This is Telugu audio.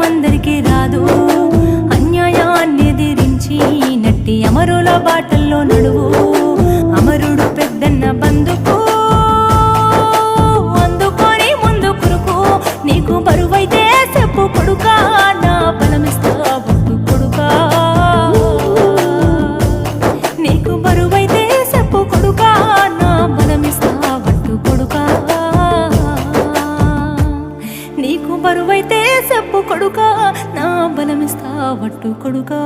అందరికీ రాదు. అన్యాయాన్ని ఎదిరించి నట్టి అమరుల బాటల్లో నడువు. అమరుడు పెద్దన్న బందుకు అందుకొని ముందు కురుకు. నీకు బరువైతే చెప్పు కొడుకా, నా బలమిస్తా ఒట్టు కొడుకా. నీకు బరువైతే చెప్పు కొడుకా, నా బలమిస్తా ఒట్టు కొడుకా. నీకు బరువైతే చెప్పు కొడుకా, నా బలమిస్తా ఒట్టు కొడుకా.